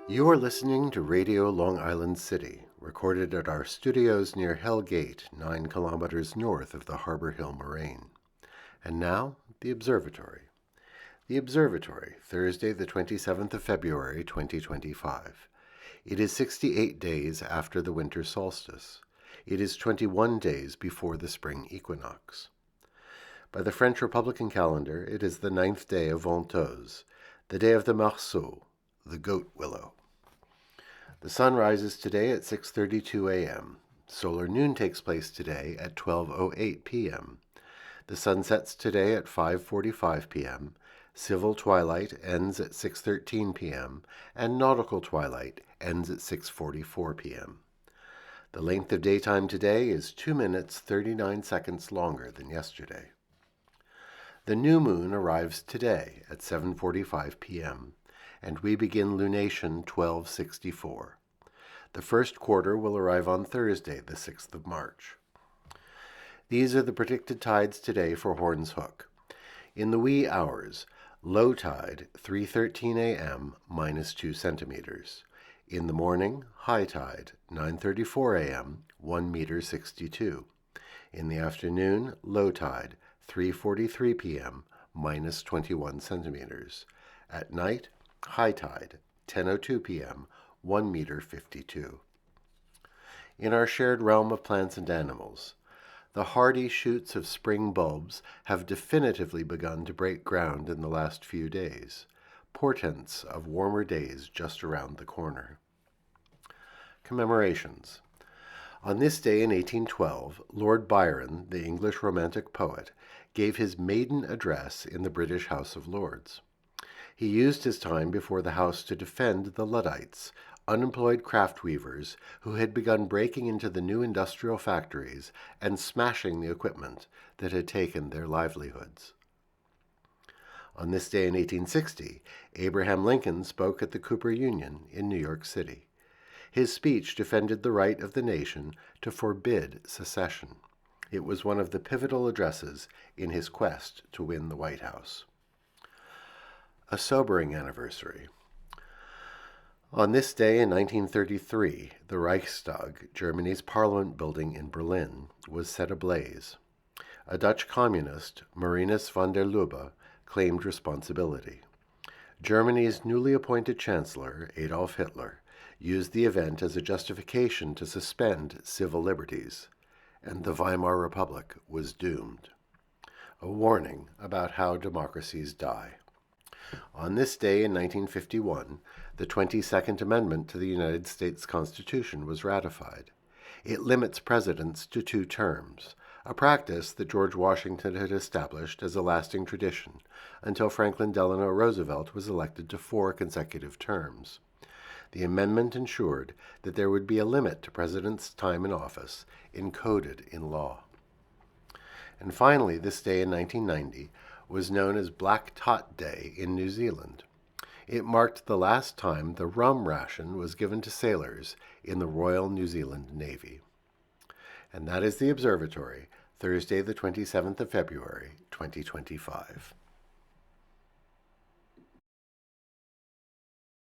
You are listening to Radio Long Island City, recorded at our studios near Hell Gate, 9 kilometers north of the Harbor Hill Moraine. And now, the Observatory. The Observatory, Thursday, the 27th of February, 2025. It is 68 days after the winter solstice. It is 21 days before the spring equinox. By the French Republican calendar, it is the 9th day of Ventose, the day of the Marceau, the goat willow. The sun rises today at 6:32 a.m. Solar noon takes place today at 12:08 p.m. The sun sets today at 5:45 p.m. Civil twilight ends at 6:13 p.m. and nautical twilight ends at 6:44 p.m. The length of daytime today is 2 minutes 39 seconds longer than yesterday. The new moon arrives today at 7:45 p.m. and we begin lunation 1264. The first quarter will arrive on Thursday, the 6th of March. These are the predicted tides today for Horns Hook. In the wee hours, low tide 3:13 a.m. -2 centimeters. In the morning, high tide 9:34 a.m. 1 meter 62. In the afternoon, low tide 3:43 p.m. -21 centimeters. At night, high tide 10:02 p.m. 1 meter 52. In our shared realm of plants and animals, the hardy shoots of spring bulbs have definitively begun to break ground in the last few days, portents of warmer days just around the corner. Commemorations. On this day in 1812, Lord Byron, the English Romantic poet, gave his maiden address in the British House of Lords. He used his time before the House to defend the Luddites, unemployed craft weavers who had begun breaking into the new industrial factories and smashing the equipment that had taken their livelihoods. On this day in 1860, Abraham Lincoln spoke at the Cooper Union in New York City. His speech defended the right of the nation to forbid secession. It was one of the pivotal addresses in his quest to win the White House. A sobering anniversary. On this day in 1933, the Reichstag, Germany's parliament building in Berlin, was set ablaze. A Dutch communist, Marinus van der Lubbe, claimed responsibility. Germany's newly appointed chancellor, Adolf Hitler, used the event as a justification to suspend civil liberties, and the Weimar Republic was doomed. A warning about how democracies die. On this day in 1951, the 22nd Amendment to the United States Constitution was ratified. It limits presidents to 2 terms, a practice that George Washington had established as a lasting tradition until Franklin Delano Roosevelt was elected to 4 consecutive terms. The amendment ensured that there would be a limit to presidents' time in office, encoded in law. And finally, this day in 1990 was known as Black Tot Day in New Zealand. It marked the last time the rum ration was given to sailors in the Royal New Zealand Navy. And that is the Observatory, Thursday the 27th of February, 2025.